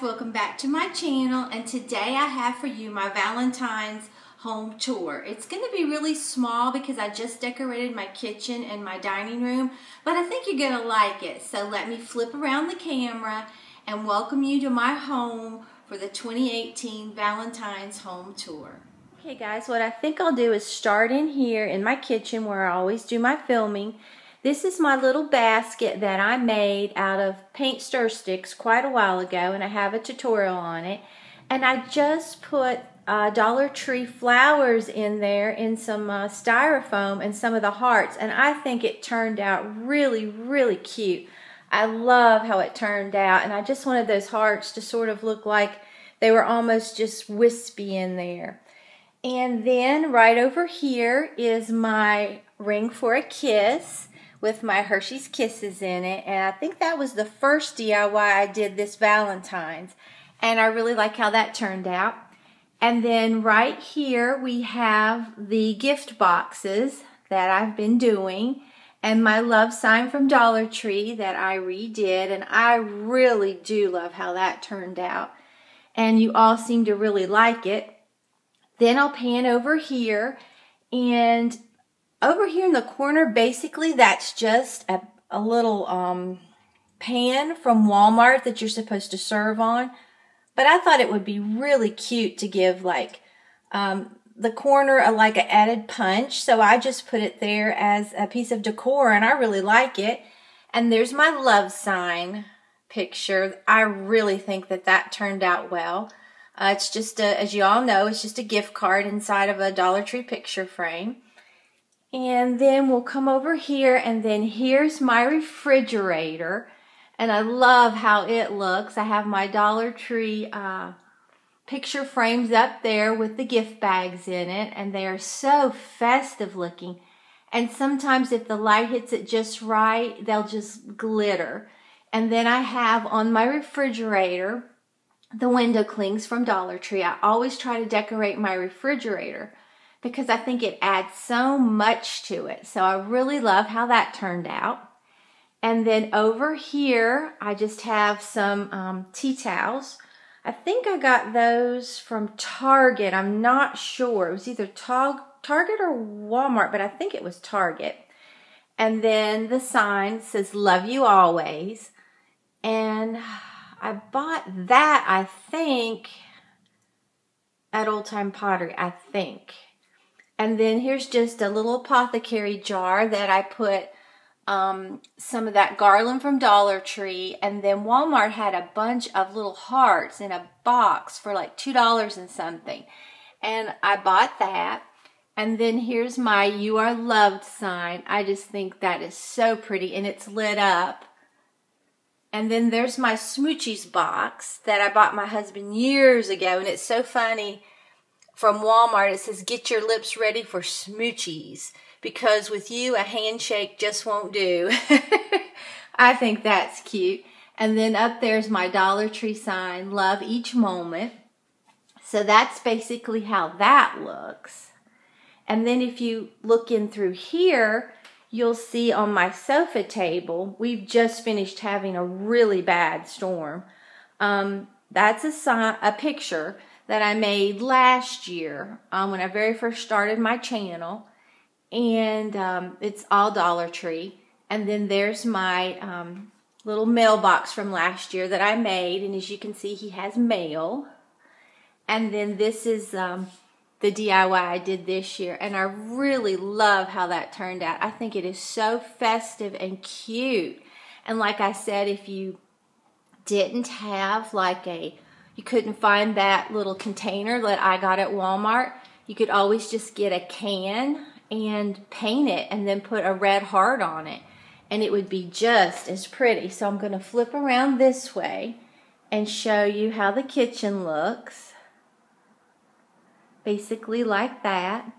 welcome back to my channel, and today I have for you my Valentine's home tour. It's going to be really small because I just decorated my kitchen and my dining room, but I think you're going to like it. So let me flip around the camera and welcome you to my home for the 2018 Valentine's Home Tour. Okay guys, what I think I'll do is start in here in my kitchen where I always do my filming. This is my little basket that I made out of paint stir sticks quite a while ago, and I have a tutorial on it. And I just put Dollar Tree flowers in there in some styrofoam and some of the hearts, and I think it turned out really, really cute. I love how it turned out, and I just wanted those hearts to sort of look like they were almost just wispy in there. And then right over here is my ring for a kiss with my Hershey's Kisses in it, and I think that was the first DIY I did this Valentine's, and I really like how that turned out. And then right here we have the gift boxes that I've been doing, and my love sign from Dollar Tree that I redid, and I really do love how that turned out, and you all seem to really like it. Then I'll pan over here, and over here in the corner, basically that's just a little pan from Walmart that you're supposed to serve on. But I thought it would be really cute to give like the corner like an added punch. So I just put it there as a piece of decor, and I really like it. And there's my love sign picture. I really think that that turned out well. It's just, as you all know, it's just a gift card inside of a Dollar Tree picture frame. And then we'll come over here, and then here's my refrigerator, and I love how it looks. I have my Dollar Tree picture frames up there with the gift bags in it, and they are so festive looking. And sometimes if the light hits it just right, they'll just glitter. And then I have on my refrigerator the window clings from Dollar Tree. I always try to decorate my refrigerator because I think it adds so much to it. So I really love how that turned out. And then over here, I just have some tea towels. I think I got those from Target. I'm not sure. It was either Target or Walmart, but I think it was Target. And then the sign says, "Love you always." And I bought that, I think, at Old Time Pottery, I think. And then here's just a little apothecary jar that I put some of that garland from Dollar Tree. And then Walmart had a bunch of little hearts in a box for like $2 and something. And I bought that. And then here's my "You Are Loved" sign. I just think that is so pretty, and it's lit up. And then there's my Smoochies box that I bought my husband years ago, and it's so funny. From Walmart, it says, "Get your lips ready for smoochies, because with you, a handshake just won't do." I think that's cute. And then up there's my Dollar Tree sign, "Love each moment." So that's basically how that looks. And then if you look in through here, you'll see on my sofa table, we've just finished having a really bad storm. That's a picture that I made last year when I very first started my channel, and it's all Dollar Tree. And then there's my little mailbox from last year that I made, and as you can see, he has mail. And then this is the DIY I did this year, and I really love how that turned out. I think it is so festive and cute. And like I said, if you didn't have you couldn't find that little container that I got at Walmart, you could always just get a can and paint it and then put a red heart on it, and it would be just as pretty. So I'm going to flip around this way and show you how the kitchen looks. Basically like that.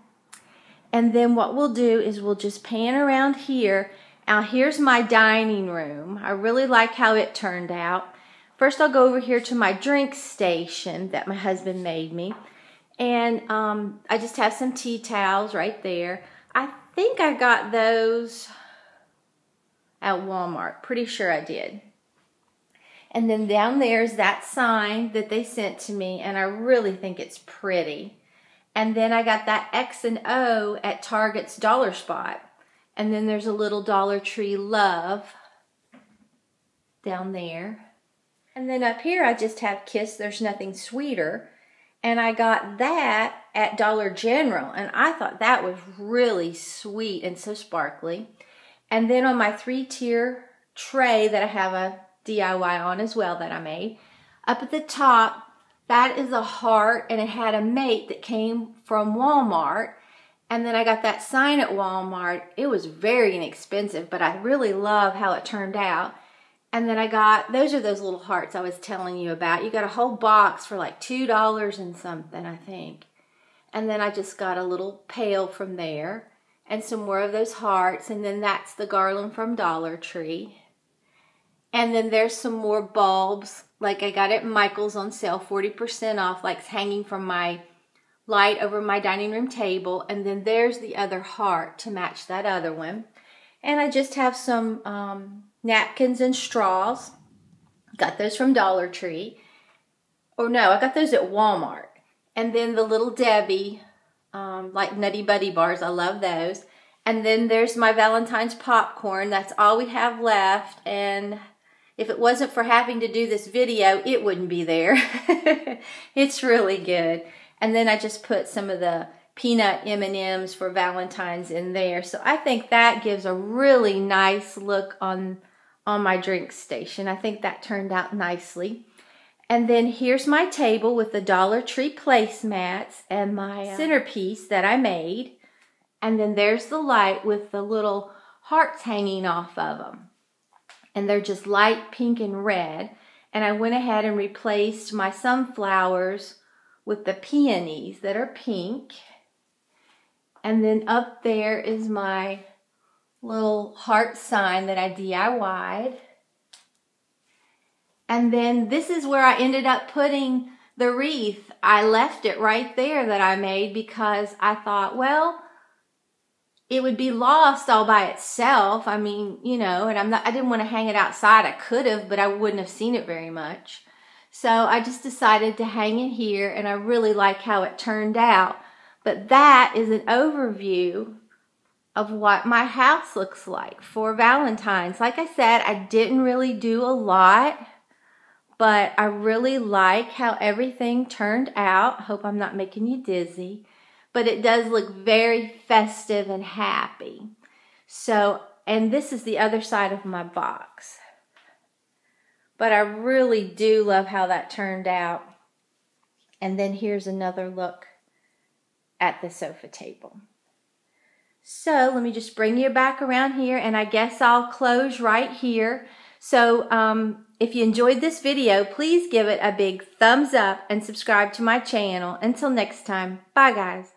And then what we'll do is we'll just pan around here. Now here's my dining room. I really like how it turned out. First I'll go over here to my drink station that my husband made me. And I just have some tea towels right there. I think I got those at Walmart. Pretty sure I did. And then down there is that sign that they sent to me, and I really think it's pretty. And then I got that X and O at Target's Dollar Spot. And then there's a little Dollar Tree love down there. And then up here I just have Kiss There's Nothing Sweeter. And I got that at Dollar General. And I thought that was really sweet and so sparkly. And then on my 3-tier tray that I have a DIY on as well that I made, up at the top, that is a heart, and it had a mate that came from Walmart. And then I got that sign at Walmart. It was very inexpensive, but I really love how it turned out. And then I got, those are those little hearts I was telling you about. You got a whole box for like $2 and something, I think. And then I just got a little pail from there and some more of those hearts. And then that's the garland from Dollar Tree. And then there's some more bulbs, like I got at Michael's on sale, 40% off, like hanging from my light over my dining room table. And then there's the other heart to match that other one. And I just have some napkins and straws. Got those from Dollar Tree. Or no, I got those at Walmart. And then the Little Debbie, like Nutty Buddy bars, I love those. And then there's my Valentine's popcorn. That's all we have left. And if it wasn't for having to do this video, it wouldn't be there. It's really good. And then I just put some of the peanut M&Ms for Valentine's in there. So I think that gives a really nice look on my drink station. I think that turned out nicely. And then here's my table with the Dollar Tree placemats and my centerpiece that I made. And then there's the light with the little hearts hanging off of them. And they're just light pink and red. And I went ahead and replaced my sunflowers with the peonies that are pink. And then up there is my little heart sign that I DIY'd. And then this is where I ended up putting the wreath. I left it right there that I made because I thought, well, it would be lost all by itself. I mean, you know, and I didn't want to hang it outside. I could have, but I wouldn't have seen it very much. So I just decided to hang it here, and I really like how it turned out. But that is an overview of what my house looks like for Valentine's. Like I said, I didn't really do a lot, but I really like how everything turned out. Hope I'm not making you dizzy. But it does look very festive and happy. So, and this is the other side of my box. But I really do love how that turned out. And then here's another look at the sofa table. So let me just bring you back around here, and I guess I'll close right here. So if you enjoyed this video, please give it a big thumbs up and subscribe to my channel. Until next time, bye guys.